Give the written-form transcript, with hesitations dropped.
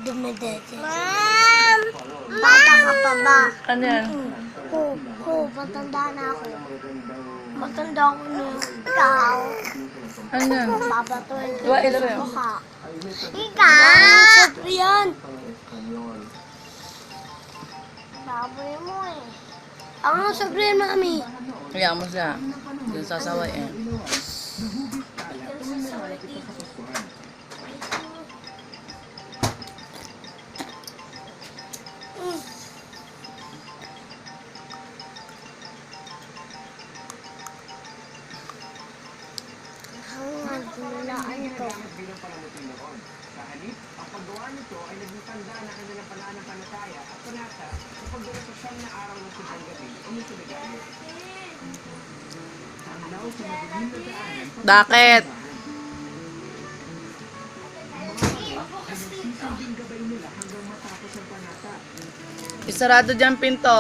dumidete. Ma'am! Bata ka pa ba? Ano yan? Matanda na ako. Matanda ako na. Ikaw? Ano yan? Papatuin ko Diba, sa ilaro yun? mukha. Ikaw! Sabi yan! Baboy mo eh. Ang sabihin, mami. Kaya mo siya. Doon sasaway eh. Hangad nilaan ko. Sa halip, ang paggawa nito ay naging tanda na kanilang pananampalataya at panata sa pagdala sa na araw ng simbang gabi o may sinagali. Tanglaw sa madilim na daanan, Bakit? ang nagsisinding gabay nila hanggang matapos ang panata. Isarado dyan pinto.